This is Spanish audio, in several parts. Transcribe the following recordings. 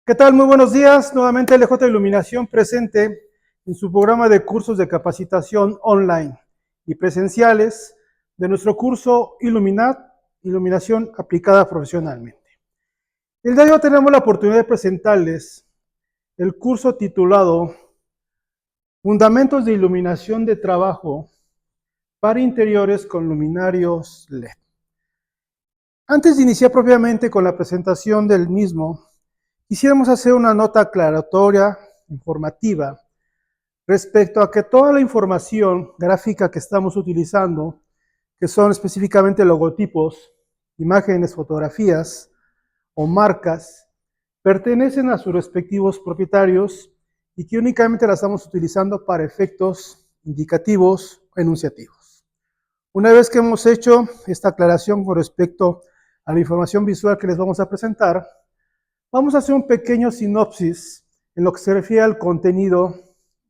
¿Qué tal? Muy buenos días. Nuevamente LJ Iluminación presente en su programa de cursos de capacitación online y presenciales de nuestro curso Iluminación aplicada profesionalmente. El día de hoy tenemos la oportunidad de presentarles el curso titulado Fundamentos de Iluminación de Trabajo para Interiores con Luminarios LED. Antes de iniciar propiamente con la presentación del mismo, quisiéramos hacer una nota aclaratoria, informativa, respecto a que toda la información gráfica que estamos utilizando, que son específicamente logotipos, imágenes, fotografías o marcas, pertenecen a sus respectivos propietarios y que únicamente la estamos utilizando para efectos indicativos o enunciativos. Una vez que hemos hecho esta aclaración con respecto a la información visual que les vamos a presentar, vamos a hacer un pequeño sinopsis en lo que se refiere al contenido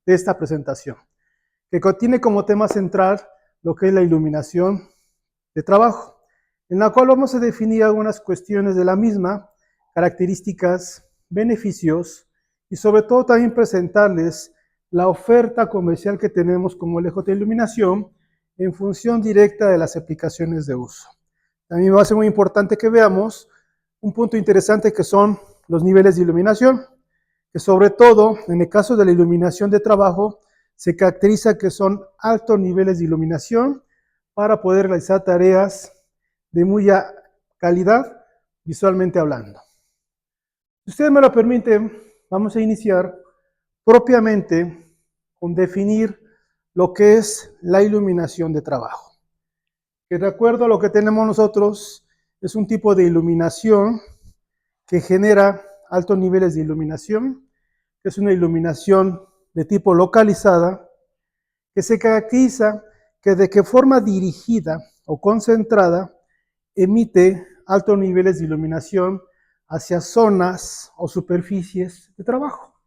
de esta presentación, que contiene como tema central lo que es la iluminación de trabajo, en la cual vamos a definir algunas cuestiones de la misma, características, beneficios y sobre todo también presentarles la oferta comercial que tenemos como LJ Iluminación en función directa de las aplicaciones de uso. También va a ser muy importante que veamos un punto interesante que son los niveles de iluminación, que sobre todo en el caso de la iluminación de trabajo se caracteriza que son altos niveles de iluminación para poder realizar tareas de muy calidad visualmente hablando. Si ustedes me lo permiten, vamos a iniciar propiamente con definir lo que es la iluminación de trabajo, que de acuerdo a lo que tenemos nosotros es un tipo de iluminación que genera altos niveles de iluminación, que es una iluminación de tipo localizada, que se caracteriza que de qué forma dirigida o concentrada emite altos niveles de iluminación hacia zonas o superficies de trabajo.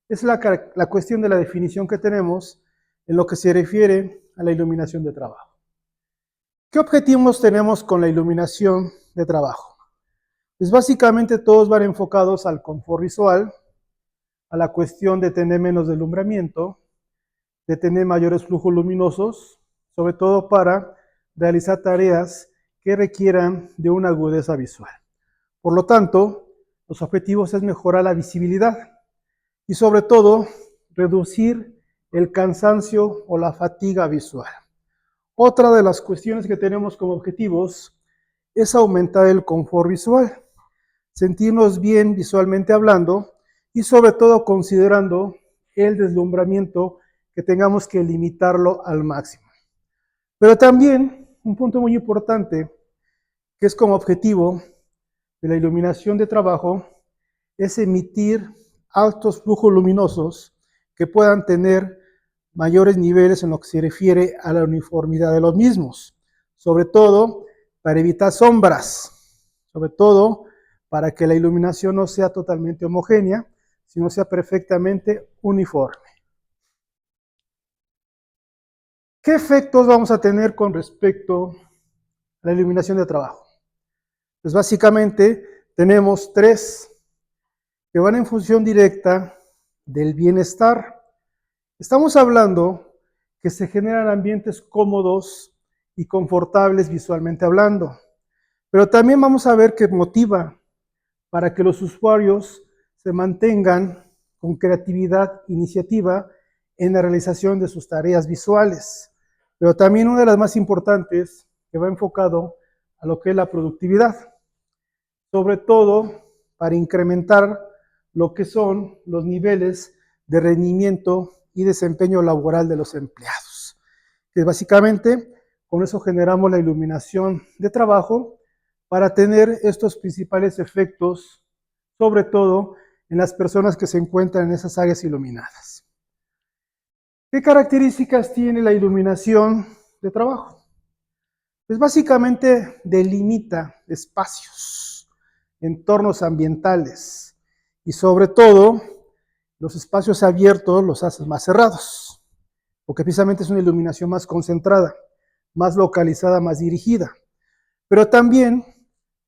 Es la cuestión de la definición que tenemos en lo que se refiere a la iluminación de trabajo. ¿Qué objetivos tenemos con la iluminación de trabajo? Pues básicamente todos van enfocados al confort visual, a la cuestión de tener menos deslumbramiento, de tener mayores flujos luminosos, sobre todo para realizar tareas que requieran de una agudeza visual. Por lo tanto, los objetivos es mejorar la visibilidad y sobre todo reducir el cansancio o la fatiga visual. Otra de las cuestiones que tenemos como objetivos es aumentar el confort visual, sentirnos bien visualmente hablando y sobre todo considerando el deslumbramiento que tengamos que limitarlo al máximo. Pero también un punto muy importante que es como objetivo de la iluminación de trabajo es emitir altos flujos luminosos que puedan tener mayores niveles en lo que se refiere a la uniformidad de los mismos, sobre todo para evitar sombras, sobre todo para que la iluminación no sea totalmente homogénea, sino sea perfectamente uniforme. ¿Qué efectos vamos a tener con respecto a la iluminación de trabajo? Pues básicamente tenemos tres que van en función directa del bienestar. Estamos hablando que se generan ambientes cómodos y confortables visualmente hablando, pero también vamos a ver que motiva para que los usuarios se mantengan con creatividad, iniciativa en la realización de sus tareas visuales. Pero también una de las más importantes que va enfocado a lo que es la productividad, sobre todo para incrementar lo que son los niveles de rendimiento y desempeño laboral de los empleados. Que básicamente con eso generamos la iluminación de trabajo para tener estos principales efectos, sobre todo en las personas que se encuentran en esas áreas iluminadas. ¿Qué características tiene la iluminación de trabajo? Pues básicamente delimita espacios, entornos ambientales y sobre todo los espacios abiertos los hace más cerrados, porque precisamente es una iluminación más concentrada, más localizada, más dirigida. Pero también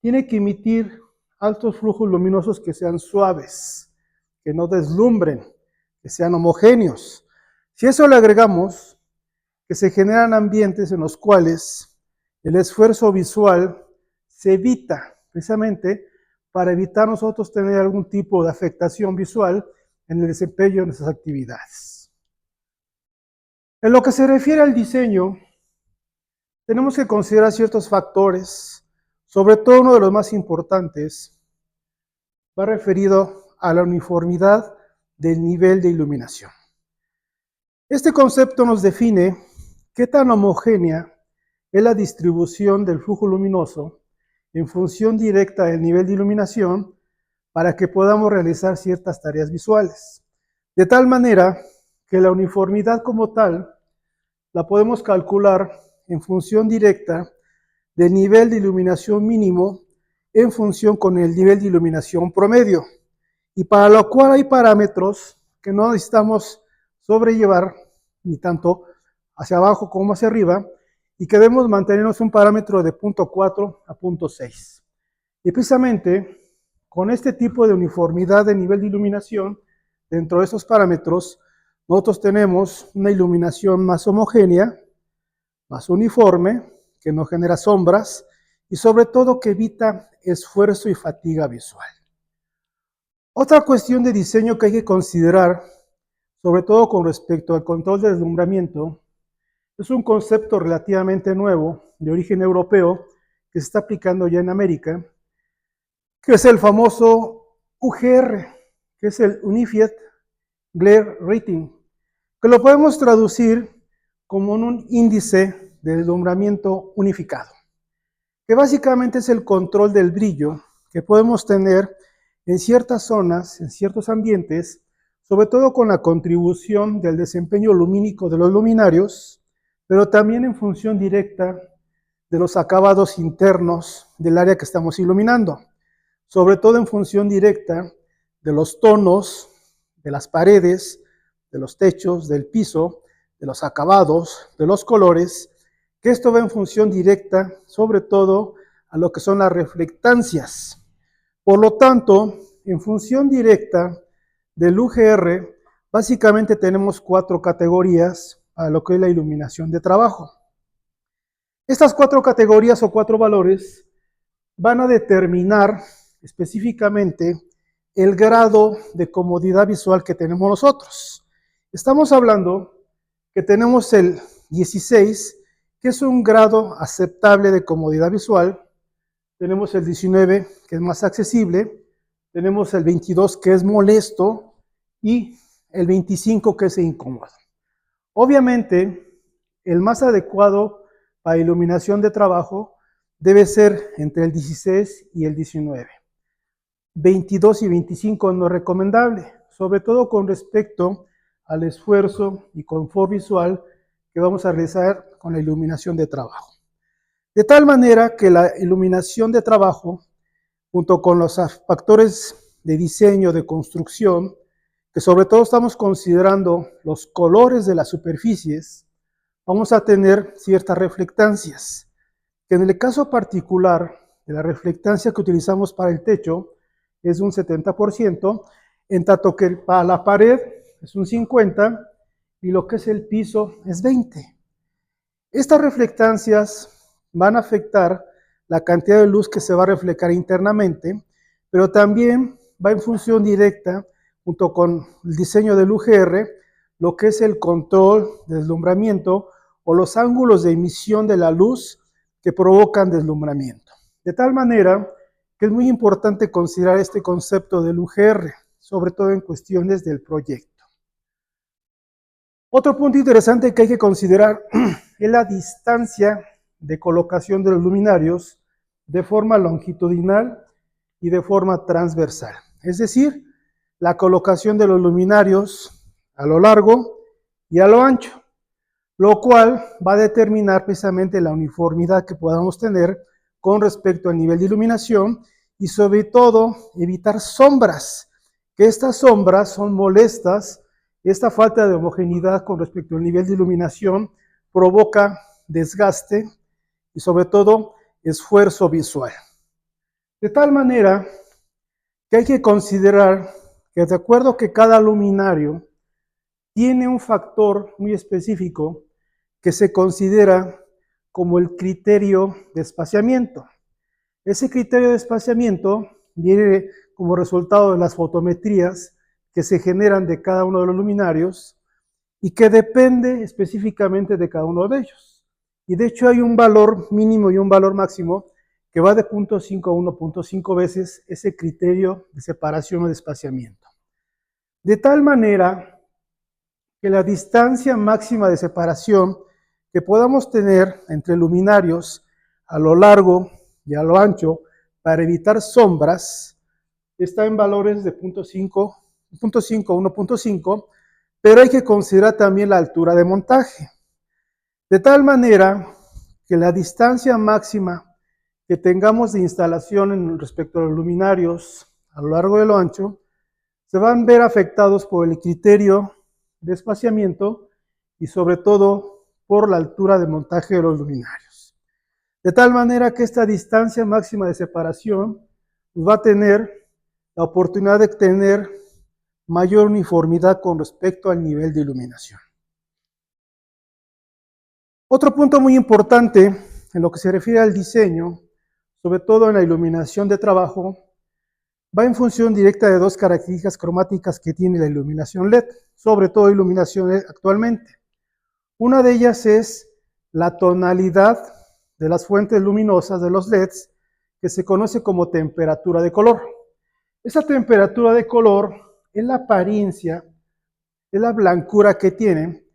tiene que emitir altos flujos luminosos que sean suaves, que no deslumbren, que sean homogéneos. Si a eso le agregamos que se generan ambientes en los cuales el esfuerzo visual se evita, precisamente para evitar nosotros tener algún tipo de afectación visual en el desempeño de nuestras actividades. En lo que se refiere al diseño, tenemos que considerar ciertos factores, sobre todo uno de los más importantes, va referido a la uniformidad del nivel de iluminación. Este concepto nos define qué tan homogénea es la distribución del flujo luminoso en función directa del nivel de iluminación para que podamos realizar ciertas tareas visuales. De tal manera que la uniformidad como tal la podemos calcular en función directa del nivel de iluminación mínimo en función con el nivel de iluminación promedio. Y para lo cual hay parámetros que no necesitamos sobrellevar ni tanto hacia abajo como hacia arriba, y que debemos mantenernos un parámetro de 0.4 a 0.6. Y precisamente con este tipo de uniformidad de nivel de iluminación, dentro de esos parámetros, nosotros tenemos una iluminación más homogénea, más uniforme, que no genera sombras y sobre todo que evita esfuerzo y fatiga visual. Otra cuestión de diseño que hay que considerar, sobre todo con respecto al control de deslumbramiento, es un concepto relativamente nuevo, de origen europeo, que se está aplicando ya en América, que es el famoso UGR, que es el Unified Glare Rating, que lo podemos traducir como un índice de deslumbramiento unificado, que básicamente es el control del brillo que podemos tener en ciertas zonas, en ciertos ambientes, sobre todo con la contribución del desempeño lumínico de los luminarios, pero también en función directa de los acabados internos del área que estamos iluminando, sobre todo en función directa de los tonos, de las paredes, de los techos, del piso, de los acabados, de los colores, que esto va en función directa, sobre todo, a lo que son las reflectancias. Por lo tanto, en función directa del UGR, básicamente tenemos 4 categorías a lo que es la iluminación de trabajo. Estas 4 categorías o 4 valores van a determinar específicamente el grado de comodidad visual que tenemos nosotros. Estamos hablando que tenemos el 16, que es un grado aceptable de comodidad visual. Tenemos el 19, que es más accesible. Tenemos el 22, que es molesto. Y el 25, que es incómodo. Obviamente, el más adecuado para iluminación de trabajo debe ser entre el 16 y el 19. 22 y 25 no es recomendable, sobre todo con respecto al esfuerzo y confort visual que vamos a realizar con la iluminación de trabajo. De tal manera que la iluminación de trabajo, junto con los factores de diseño, de construcción, que sobre todo estamos considerando los colores de las superficies, vamos a tener ciertas reflectancias, que en el caso particular de la reflectancia que utilizamos para el techo es un 70%, en tanto que para la pared es un 50% y lo que es el piso es 20%. Estas reflectancias van a afectar la cantidad de luz que se va a reflejar internamente, pero también va en función directa, junto con el diseño del UGR, lo que es el control de deslumbramiento o los ángulos de emisión de la luz que provocan deslumbramiento. De tal manera que es muy importante considerar este concepto del UGR, sobre todo en cuestiones del proyecto. Otro punto interesante que hay que considerar es la distancia de colocación de los luminarios de forma longitudinal y de forma transversal. Es decir, la colocación de los luminarios a lo largo y a lo ancho, lo cual va a determinar precisamente la uniformidad que podamos tener con respecto al nivel de iluminación y sobre todo evitar sombras, que estas sombras son molestas. Esta falta de homogeneidad con respecto al nivel de iluminación provoca desgaste y sobre todo esfuerzo visual. De tal manera que hay que considerar que de acuerdo que cada luminario tiene un factor muy específico que se considera como el criterio de espaciamiento. Ese criterio de espaciamiento viene como resultado de las fotometrías que se generan de cada uno de los luminarios y que depende específicamente de cada uno de ellos. Y de hecho hay un valor mínimo y un valor máximo que va de 0.5 a 1.5 veces ese criterio de separación o de espaciamiento. De tal manera que la distancia máxima de separación que podamos tener entre luminarios a lo largo y a lo ancho para evitar sombras está en valores de 0.5 a 1.5, pero hay que considerar también la altura de montaje. De tal manera que la distancia máxima que tengamos de instalación en respecto a los luminarios a lo largo y lo ancho se van a ver afectados por el criterio de espaciamiento y sobre todo por la altura de montaje de los luminarios. De tal manera que esta distancia máxima de separación va a tener la oportunidad de tener mayor uniformidad con respecto al nivel de iluminación. Otro punto muy importante en lo que se refiere al diseño, sobre todo en la iluminación de trabajo, va en función directa de dos características cromáticas que tiene la iluminación LED, sobre todo iluminación LED actualmente. Una de ellas es la tonalidad de las fuentes luminosas de los LEDs, que se conoce como temperatura de color. Esa temperatura de color es la apariencia, es la blancura que tienen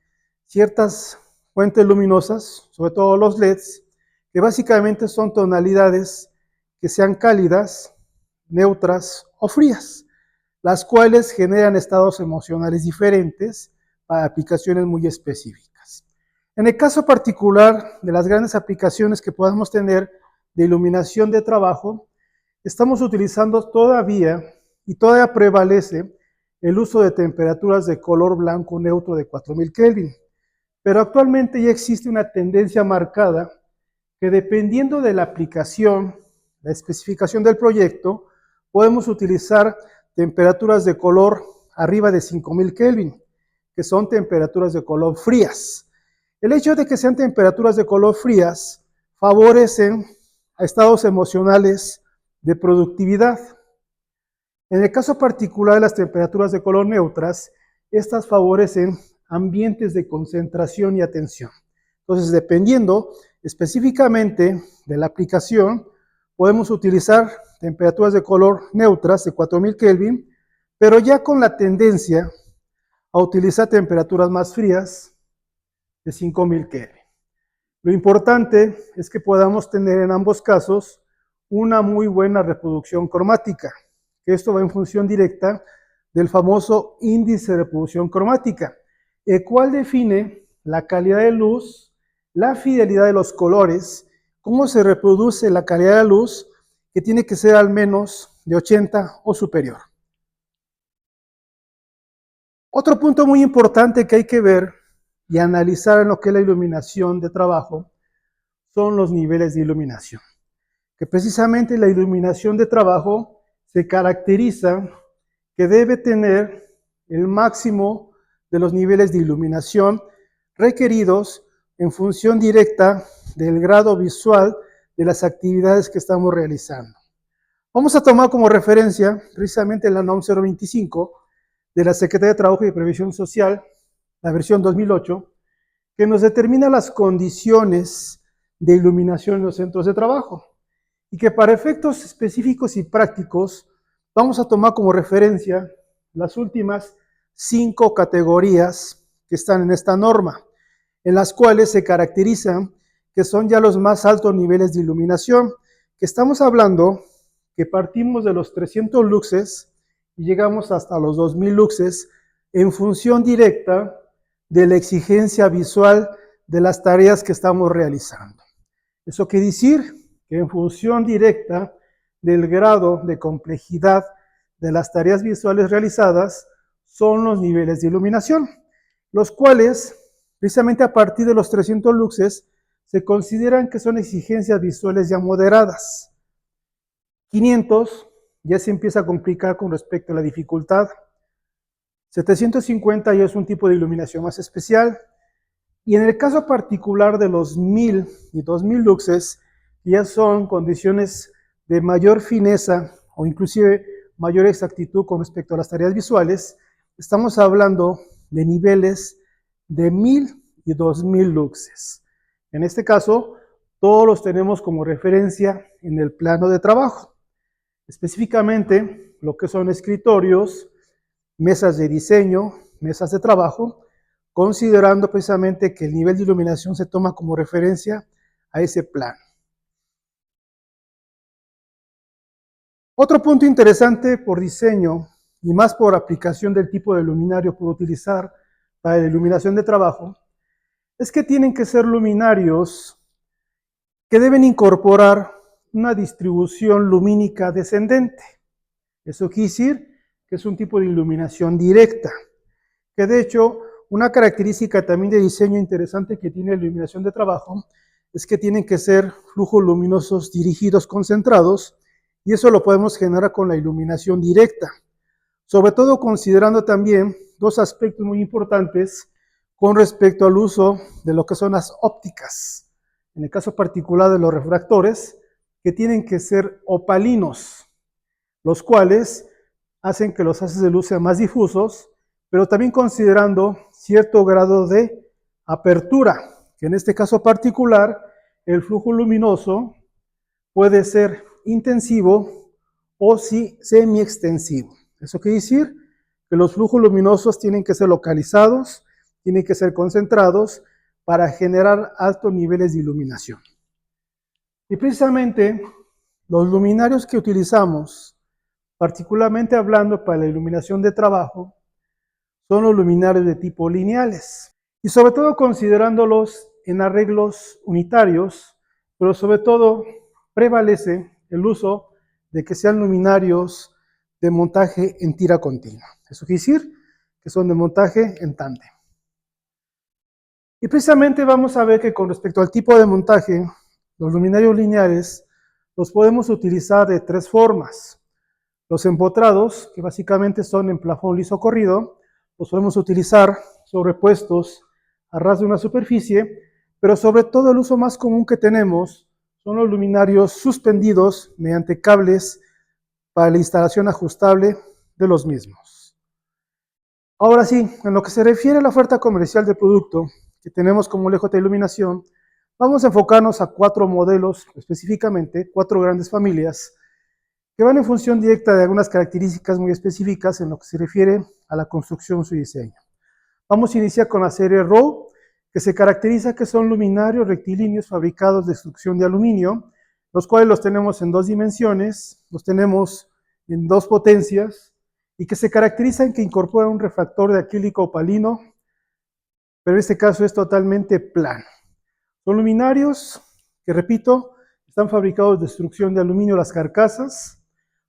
ciertas fuentes luminosas, sobre todo los LEDs, que básicamente son tonalidades que sean cálidas, neutras o frías, las cuales generan estados emocionales diferentes para aplicaciones muy específicas. En el caso particular de las grandes aplicaciones que podamos tener de iluminación de trabajo, estamos utilizando todavía prevalece el uso de temperaturas de color blanco neutro de 4000 Kelvin. Pero actualmente ya existe una tendencia marcada que dependiendo de la aplicación, la especificación del proyecto, podemos utilizar temperaturas de color arriba de 5000 Kelvin, que son temperaturas de color frías. El hecho de que sean temperaturas de color frías favorecen a estados emocionales de productividad. En el caso particular de las temperaturas de color neutras, estas favorecen ambientes de concentración y atención. Entonces, dependiendo específicamente de la aplicación, podemos utilizar temperaturas de color neutras de 4000 Kelvin, pero ya con la tendencia a utilizar temperaturas más frías de 5000 Kelvin. Lo importante es que podamos tener en ambos casos una muy buena reproducción cromática, que esto va en función directa del famoso índice de reproducción cromática, el cual define la calidad de luz, la fidelidad de los colores, cómo se reproduce la calidad de luz, que tiene que ser al menos de 80 o superior. Otro punto muy importante que hay que ver y analizar en lo que es la iluminación de trabajo son los niveles de iluminación. Que precisamente la iluminación de trabajo se caracteriza que debe tener el máximo de los niveles de iluminación requeridos en función directa del grado visual de las actividades que estamos realizando. Vamos a tomar como referencia precisamente la NOM 025 de la Secretaría de Trabajo y Previsión Social, la versión 2008, que nos determina las condiciones de iluminación en los centros de trabajo y que para efectos específicos y prácticos vamos a tomar como referencia las últimas 5 categorías que están en esta norma, en las cuales se caracterizan que son ya los más altos niveles de iluminación, que estamos hablando que partimos de los 300 luxes y llegamos hasta los 2000 luxes en función directa de la exigencia visual de las tareas que estamos realizando. Eso quiere decir que en función directa del grado de complejidad de las tareas visuales realizadas son los niveles de iluminación, los cuales, precisamente a partir de los 300 luxes, se consideran que son exigencias visuales ya moderadas. 500 ya se empieza a complicar con respecto a la dificultad. 750 ya es un tipo de iluminación más especial. Y en el caso particular de los 1000 y 2000 luxes, ya son condiciones de mayor fineza o inclusive mayor exactitud con respecto a las tareas visuales, estamos hablando de niveles de 1000 y 2000 luxes. En este caso, todos los tenemos como referencia en el plano de trabajo. Específicamente, lo que son escritorios, mesas de diseño, mesas de trabajo, considerando precisamente que el nivel de iluminación se toma como referencia a ese plano. Otro punto interesante por diseño y más por aplicación del tipo de luminario por utilizar para la iluminación de trabajo es que tienen que ser luminarios que deben incorporar una distribución lumínica descendente. Eso quiere decir que es un tipo de iluminación directa, que de hecho una característica también de diseño interesante que tiene la iluminación de trabajo es que tienen que ser flujos luminosos dirigidos, concentrados, y eso lo podemos generar con la iluminación directa, sobre todo considerando también dos aspectos muy importantes con respecto al uso de lo que son las ópticas, en el caso particular de los refractores, que tienen que ser opalinos, los cuales hacen que los haces de luz sean más difusos, pero también considerando cierto grado de apertura, que en este caso particular el flujo luminoso puede ser intensivo o semi-extensivo. Eso quiere decir que los flujos luminosos tienen que ser localizados, tienen que ser concentrados para generar altos niveles de iluminación. Y precisamente los luminarios que utilizamos, particularmente hablando para la iluminación de trabajo, son los luminarios de tipo lineales. Y sobre todo considerándolos en arreglos unitarios, pero sobre todo prevalece el uso de que sean luminarios de montaje en tira continua. Eso quiere decir que son de montaje en tándem. Y precisamente vamos a ver que con respecto al tipo de montaje, los luminarios lineales los podemos utilizar de tres formas. Los empotrados, que básicamente son en plafón liso corrido, los podemos utilizar sobrepuestos a ras de una superficie, pero sobre todo el uso más común que tenemos son los luminarios suspendidos mediante cables para la instalación ajustable de los mismos. Ahora sí, en lo que se refiere a la oferta comercial del producto que tenemos como LJ Iluminación, vamos a enfocarnos a 4 modelos, específicamente 4 grandes familias, que van en función directa de algunas características muy específicas en lo que se refiere a la construcción y su diseño. Vamos a iniciar con la serie RAW, que se caracteriza que son luminarios rectilíneos fabricados de extrusión de aluminio, los cuales los tenemos en 2 dimensiones, los tenemos en 2 potencias, y que se caracterizan que incorporan un refractor de acrílico opalino, pero en este caso es totalmente plano. Son luminarios que, repito, están fabricados de extrusión de aluminio las carcasas,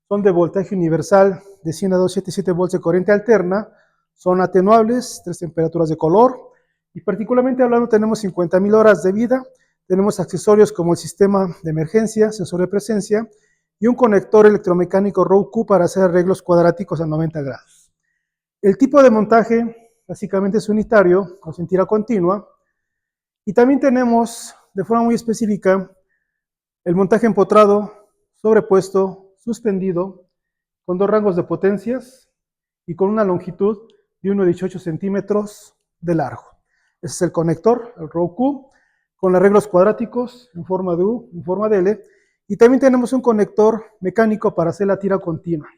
son de voltaje universal de 100 a 277 volts de corriente alterna, son atenuables, 3 temperaturas de color, y particularmente hablando tenemos 50,000 horas de vida, tenemos accesorios como el sistema de emergencia, sensor de presencia, y un conector electromecánico RAW-Q para hacer arreglos cuadráticos a 90 grados. El tipo de montaje básicamente es unitario, o en tira continua, y también tenemos de forma muy específica el montaje empotrado, sobrepuesto, suspendido, con 2 rangos de potencias y con una longitud de 1,18 centímetros de largo. Ese es el conector, el RAW-Q, con arreglos cuadráticos en forma de U, en forma de L, y también tenemos un conector mecánico para hacer la tira continua.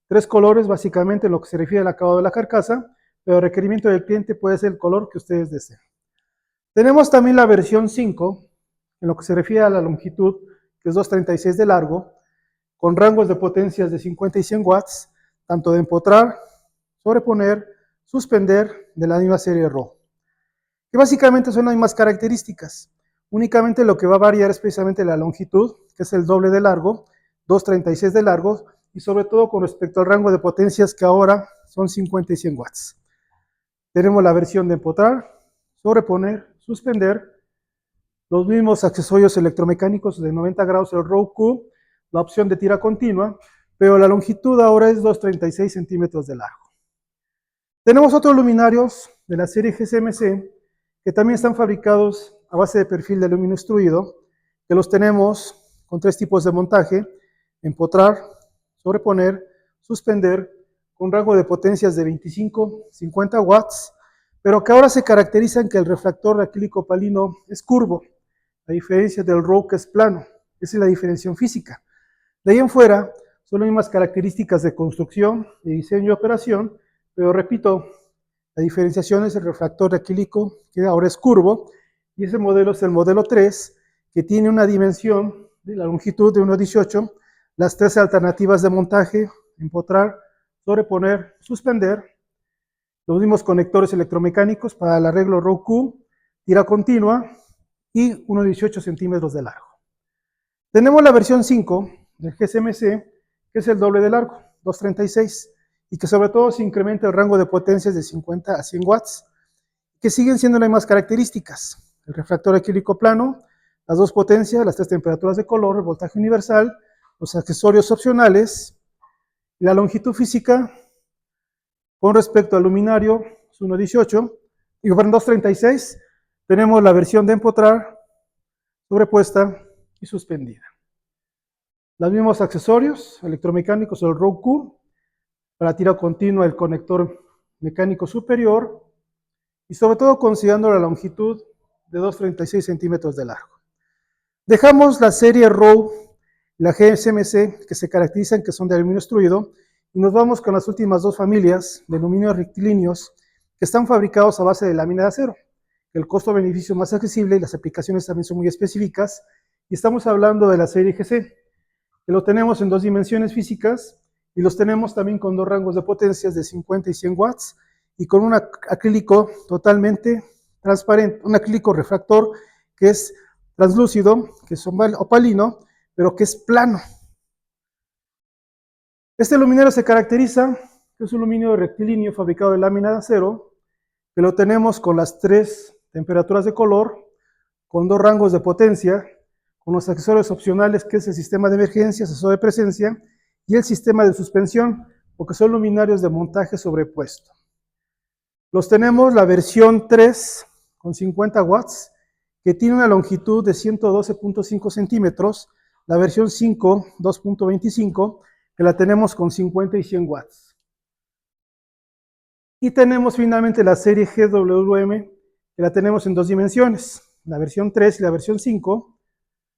3 colores básicamente en lo que se refiere al acabado de la carcasa, pero el requerimiento del cliente puede ser el color que ustedes deseen. Tenemos también la versión 5, en lo que se refiere a la longitud, que es 2,36 de largo, con rangos de potencias de 50 y 100 watts, tanto de empotrar, sobreponer, suspender, de la misma serie RAW. Que básicamente son las mismas características. Únicamente lo que va a variar es precisamente la longitud, que es el doble de largo, 2,36 de largo, y sobre todo con respecto al rango de potencias que ahora son 50 y 100 watts. Tenemos la versión de empotrar, sobreponer, suspender, los mismos accesorios electromecánicos de 90 grados, el RAW-Q, la opción de tira continua, pero la longitud ahora es 2,36 centímetros de largo. Tenemos otros luminarios de la serie GCMC que también están fabricados a base de perfil de aluminio extruido, que los tenemos con 3 tipos de montaje: empotrar, sobreponer, suspender, con rango de potencias de 25-50 watts, pero que ahora se caracterizan que el refractor acrílico opalino es curvo, a diferencia del RAW, que es plano. Esa es la diferenciación física. De ahí en fuera, son las mismas características de construcción, de diseño y operación, pero repito, la diferenciación es el refractor acrílico, que ahora es curvo, y ese modelo es el modelo 3, que tiene una dimensión de la longitud de 1,18, las 3 alternativas de montaje: empotrar, sobreponer, suspender, los mismos conectores electromecánicos para el arreglo RAW-Q, tira continua y 1,18 centímetros de largo. Tenemos la versión 5 del GCMC, que es el doble de largo, 2,36, y que sobre todo se incrementa el rango de potencias de 50 a 100 watts, que siguen siendo las mismas características: el refractor acrílico plano, las 2 potencias, las 3 temperaturas de color, el voltaje universal, los accesorios opcionales, y la longitud física con respecto al luminario es 1,18, y para 2,36 tenemos la versión de empotrar, sobrepuesta y suspendida. Los mismos accesorios electromecánicos, el RAW-Q, para tira continua el conector mecánico superior, y sobre todo considerando la longitud de 2,36 centímetros de largo. Dejamos la serie RAW, la GCMC, que se caracterizan que son de aluminio extruido, y nos vamos con las últimas 2 familias de aluminios rectilíneos que están fabricados a base de lámina de acero. El costo-beneficio más accesible y las aplicaciones también son muy específicas, y estamos hablando de la serie GC, que lo tenemos en 2 dimensiones físicas, y los tenemos también con 2 rangos de potencias de 50 y 100 watts, y con un acrílico totalmente transparente, un acrílico refractor que es translúcido, que es opalino, pero que es plano. Este luminario se caracteriza que es un luminario rectilíneo fabricado de lámina de acero, que lo tenemos con las 3 temperaturas de color, con 2 rangos de potencia, con los accesorios opcionales, que es el sistema de emergencia, sensor de presencia, y el sistema de suspensión, porque son luminarios de montaje sobrepuesto. Los tenemos la versión 3 con 50 watts, que tiene una longitud de 112.5 centímetros, la versión 5, 2.25, que la tenemos con 50 y 100 watts. Y tenemos finalmente la serie GWM, que la tenemos en 2 dimensiones, la versión 3 y la versión 5,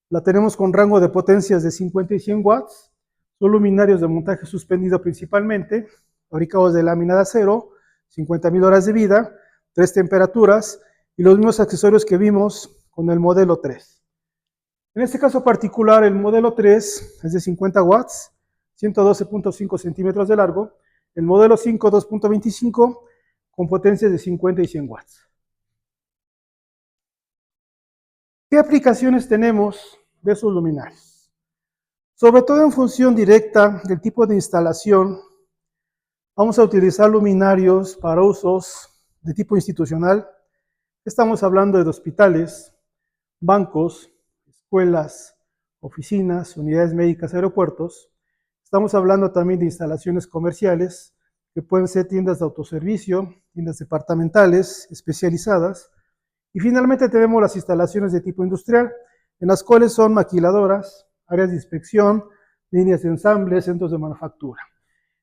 la tenemos con rango de potencias de 50 y 100 watts, son luminarios de montaje suspendido principalmente, fabricados de lámina de acero, 50,000 horas de vida, 3 temperaturas, y los mismos accesorios que vimos con el modelo 3. En este caso particular, el modelo 3 es de 50 watts, 112.5 centímetros de largo, el modelo 5, 2.25, con potencias de 50 y 100 watts. ¿Qué aplicaciones tenemos de esos luminarios? Sobre todo en función directa del tipo de instalación, vamos a utilizar luminarios para usos de tipo institucional. Estamos hablando de hospitales, bancos, escuelas, oficinas, unidades médicas, aeropuertos. Estamos hablando también de instalaciones comerciales, que pueden ser tiendas de autoservicio, tiendas departamentales especializadas. Y finalmente tenemos las instalaciones de tipo industrial, en las cuales son maquiladoras, áreas de inspección, líneas de ensamble, centros de manufactura,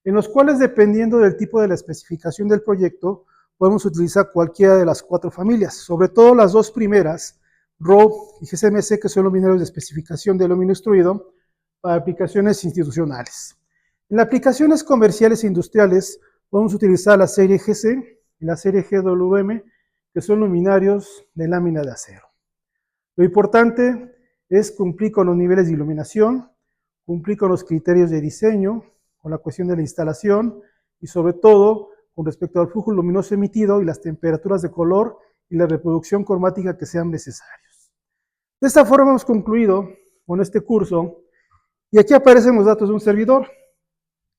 en los cuales, dependiendo del tipo de la especificación del proyecto, podemos utilizar cualquiera de las 4 familias, sobre todo las 2 primeras, RAW y GCMC, que son luminarios de especificación de aluminio extruido para aplicaciones institucionales. En las aplicaciones comerciales e industriales podemos utilizar la serie GC y la serie GWM, que son luminarios de lámina de acero. Lo importante es cumplir con los niveles de iluminación, cumplir con los criterios de diseño, con la cuestión de la instalación y sobre todo con respecto al flujo luminoso emitido y las temperaturas de color y la reproducción cromática que sean necesarios. De esta forma hemos concluido con este curso, y aquí aparecen los datos de un servidor.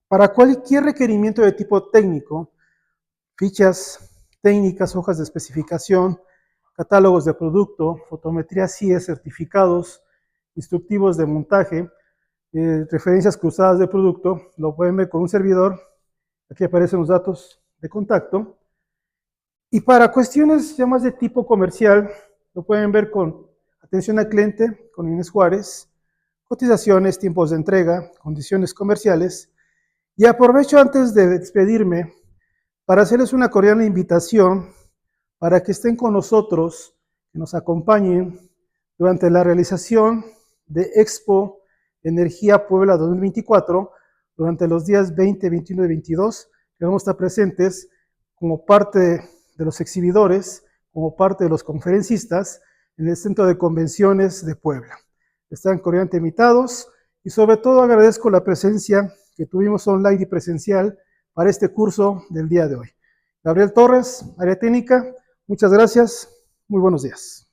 Para cualquier requerimiento de tipo técnico, fichas técnicas, hojas de especificación, catálogos de producto, fotometría CIE, certificados, instructivos de montaje, referencias cruzadas de producto, lo pueden ver con un servidor. Aquí aparecen los datos de contacto. Y para cuestiones ya más de tipo comercial, lo pueden ver con atención al cliente, con Inés Juárez, cotizaciones, tiempos de entrega, condiciones comerciales. Y aprovecho antes de despedirme para hacerles una cordial invitación para que estén con nosotros, que nos acompañen durante la realización de Expo Energía Puebla 2024, durante los días 20, 21 y 22, que vamos a estar presentes como parte de los exhibidores, como parte de los conferencistas en el Centro de Convenciones de Puebla. Están cordialmente invitados y sobre todo agradezco la presencia que tuvimos online y presencial para este curso del día de hoy. Gabriel Torres, área técnica, muchas gracias, muy buenos días.